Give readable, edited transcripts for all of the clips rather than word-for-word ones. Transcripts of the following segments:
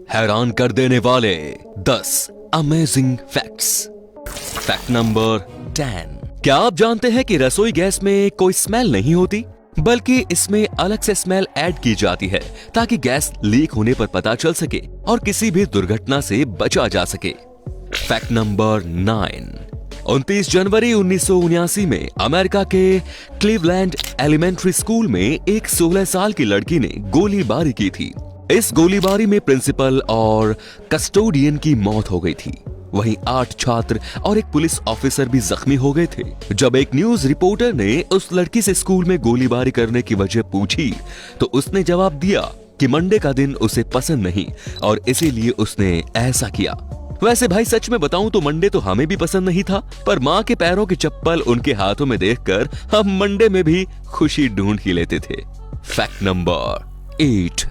हैरान कर देने वाले 10 अमेजिंग फैक्ट्स। Fact number 10। क्या आप जानते हैं कि रसोई गैस में कोई स्मेल नहीं होती, बल्कि इसमें अलग से स्मेल ऐड की जाती है ताकि गैस लीक होने पर पता चल सके और किसी भी दुर्घटना से बचा जा सके। Fact number 9। 29 जनवरी 1979 में अमेरिका के क्लीवलैंड एलिमेंट्री स्कूल में एक 16 साल की लड़की ने गोलीबारी की थी। इस गोलीबारी में प्रिंसिपल और कस्टोडियन की मौत हो गई थी। वहीं 8 छात्र और एक पुलिस ऑफिसर भी जख्मी हो गए थे। जब एक न्यूज रिपोर्टर ने उस लड़की से स्कूल में गोलीबारी करने की वजह पूछी तो उसने जवाब दिया कि मंडे का दिन उसे पसंद नहीं और इसीलिए उसने ऐसा किया। वैसे भाई सच में बताऊं तो मंडे तो हमें भी पसंद नहीं था, पर माँ के पैरों की चप्पल उनके हाथों में देखकर हम मंडे में भी खुशी ढूंढ ही लेते थे। Fact number 8।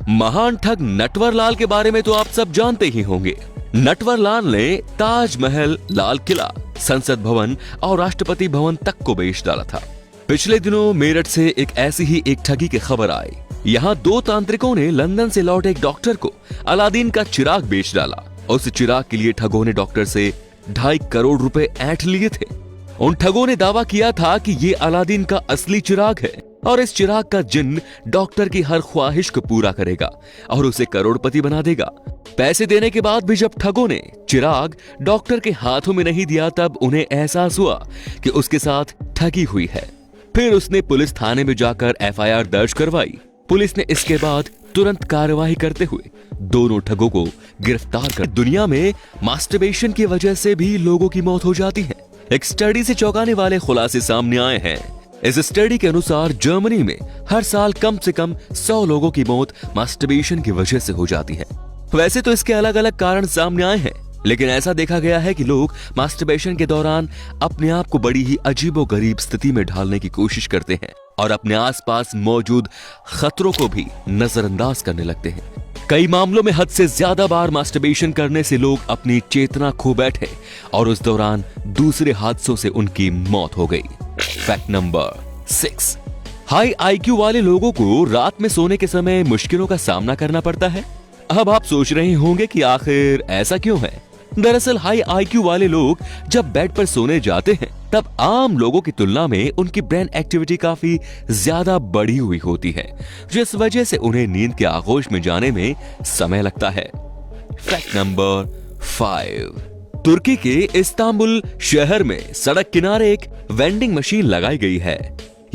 महान ठग नटवरलाल के बारे में तो आप सब जानते ही होंगे। नटवरलाल ने ताजमहल, लाल किला, संसद भवन और राष्ट्रपति भवन तक को बेच डाला था। पिछले दिनों मेरठ से एक ऐसी ही एक ठगी की खबर आई। यहाँ 2 तांत्रिकों ने लंदन से लौटे एक डॉक्टर को अलादीन का चिराग बेच डाला। उस चिराग के लिए ठगों ने डॉक्टर से 2.5 करोड़ रुपए ऐंठ लिए थे। उन ठगों ने दावा किया था कि ये अलादीन का असली चिराग है और इस चिराग का जिन्न डॉक्टर की हर ख्वाहिश को पूरा करेगा और उसे करोड़पति बना देगा। पैसे देने के बाद भी जब ठगों ने चिराग डॉक्टर के हाथों में नहीं दिया, तब उन्हें एहसास हुआ कि उसके साथ ठगी हुई है। फिर उसने पुलिस थाने में जाकर FIR दर्ज करवाई। पुलिस ने इसके बाद तुरंत कार्यवाही करते हुए दोनों ठगों को गिरफ्तार कर। दुनिया में मास्टरबेशन की वजह से भी लोगों की मौत हो जाती है। एक स्टडी से चौंकाने वाले खुलासे सामने आए हैं। इस स्टडी के अनुसार जर्मनी में हर साल कम से कम 100 लोगों की मौत मास्टरबेशन की वजह से हो जाती है। वैसे तो इसके अलग अलग कारण सामने आए हैं, लेकिन ऐसा देखा गया है कि लोग मास्टरबेशन के दौरान अपने आप को बड़ी ही अजीबोगरीब स्थिति में ढालने की कोशिश करते हैं और अपने आसपास मौजूद खतरों को भी नजरअंदाज करने लगते हैं। कई मामलों में हद से ज्यादा बार मास्टरबेशन करने से लोग अपनी चेतना खो बैठे और उस दौरान दूसरे हादसों से उनकी मौत हो गई। Fact number 6। हाई IQ वाले लोगों को रात में सोने के समय मुश्किलों का सामना करना पड़ता है। अब आप सोच रहे होंगे कि आखिर ऐसा क्यों है। दरअसल हाई IQ वाले लोग जब बेड पर सोने जाते हैं तब आम लोगों की तुलना में उनकी ब्रेन एक्टिविटी काफी ज्यादा बढ़ी हुई होती है, जिस वजह से उन्हें नींद के आगोश में जाने में समय लगता है। Fact number 5। तुर्की के इस्तांबुल शहर में सड़क किनारे एक वेंडिंग मशीन लगाई गई है।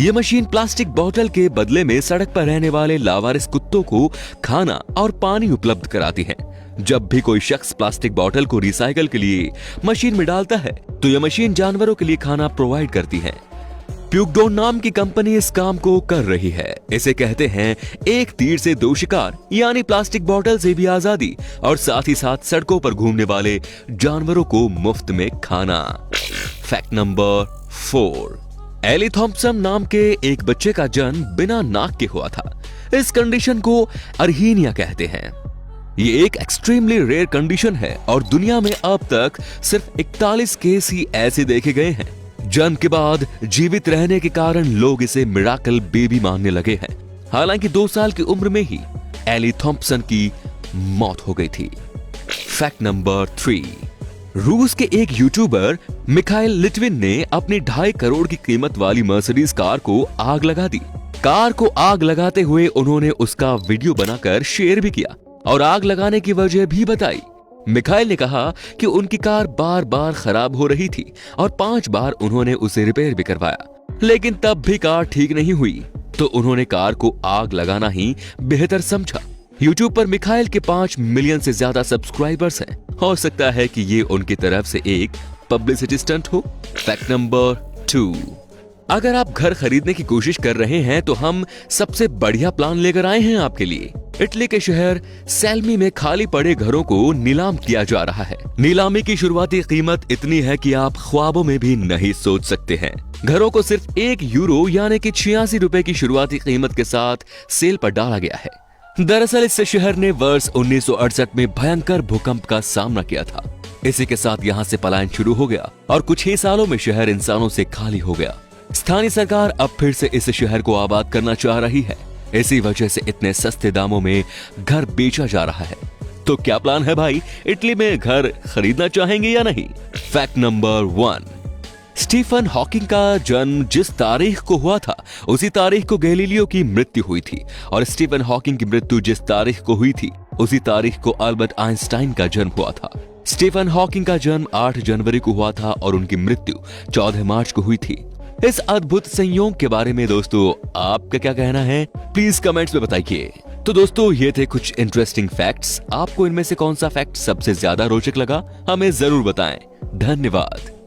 ये मशीन प्लास्टिक बोतल के बदले में सड़क पर रहने वाले लावारिस कुत्तों को खाना और पानी उपलब्ध कराती है। जब भी कोई शख्स प्लास्टिक बोतल को रिसाइकल के लिए मशीन में डालता है तो यह मशीन जानवरों के लिए खाना प्रोवाइड करती है। प्यूकडोन नाम की कंपनी इस काम को कर रही है। इसे कहते हैं एक तीर से 2 शिकार, यानी प्लास्टिक बोतल से भी आजादी और साथ ही साथ सड़कों पर घूमने वाले जानवरों को मुफ्त में खाना। Fact number 4। एली थॉम्पसन नाम के एक बच्चे का जन्म बिना नाक के हुआ था। इस कंडीशन को अर्हीनिया कहते हैं। ये एक एक्सट्रीमली रेयर कंडीशन है और दुनिया में अब तक सिर्फ 41 केस ही ऐसे देखे गए हैं। जन्म के बाद जीवित रहने के कारण लोग इसे मिराकल बेबी मानने लगे हैं। हालांकि 2 साल की उम्र में ही एली थॉम्पसन की मौत हो गई थी। Fact number 3। रूस के एक यूट्यूबर मिखाइल लिटविन ने अपनी 2.5 करोड़ की कीमत वाली मर्सिडीज कार को आग लगा दी। कार को आग लगाते हुए उन्होंने उसका वीडियो बनाकर शेयर भी किया और आग लगाने की वजह भी बताई। मिखाइल ने कहा कि उनकी कार बार बार खराब हो रही थी और 5 बार उन्होंने उसे रिपेयर भी करवाया, लेकिन तब भी कार ठीक नहीं हुई, तो उन्होंने कार को आग लगाना ही बेहतर समझा। यूट्यूब पर मिखाइल के 5 मिलियन से ज्यादा सब्सक्राइबर्स हैं। हो सकता है कि ये उनकी तरफ से एक पब्लिसिटी स्टंट हो। Fact number 2। अगर आप घर खरीदने की कोशिश कर रहे हैं तो हम सबसे बढ़िया प्लान लेकर आए हैं आपके लिए। इटली के शहर सेल्मी में खाली पड़े घरों को नीलाम किया जा रहा है। नीलामी की शुरुआती कीमत इतनी है कि आप ख्वाबों में भी नहीं सोच सकते हैं। घरों को सिर्फ 1 यूरो यानी कि 86 रुपए की शुरुआती कीमत के साथ सेल पर डाला गया है। दरअसल इस शहर ने वर्ष 1968 में भयंकर भूकंप का सामना किया था। इसी के साथ यहाँ से पलायन शुरू हो गया और कुछ ही सालों में शहर इंसानों से खाली हो गया। स्थानीय सरकार अब फिर से इस शहर को आबाद करना चाह रही है। इसी वजह से इतने सस्ते दामों में घर बेचा जा रहा है। तो क्या प्लान है भाई, इटली में घर खरीदना चाहेंगे या नहीं? फैक्ट नंबर 1, स्टीफन हॉकिंग का जन्म जिस तारीख को हुआ था उसी तारीख को गैलीलियो की मृत्यु हुई थी, और स्टीफन हॉकिंग की मृत्यु जिस तारीख को हुई थी उसी तारीख को अल्बर्ट आइंस्टाइन का जन्म हुआ था। स्टीफन हॉकिंग का जन्म 8 जनवरी को हुआ था और उनकी मृत्यु 14 मार्च को हुई थी। इस अद्भुत संयोग के बारे में दोस्तों आपका क्या कहना है, प्लीज कमेंट्स में बताइए। तो दोस्तों ये थे कुछ इंटरेस्टिंग फैक्ट्स। आपको इनमें से कौन सा फैक्ट सबसे ज्यादा रोचक लगा, हमें जरूर बताएं। धन्यवाद।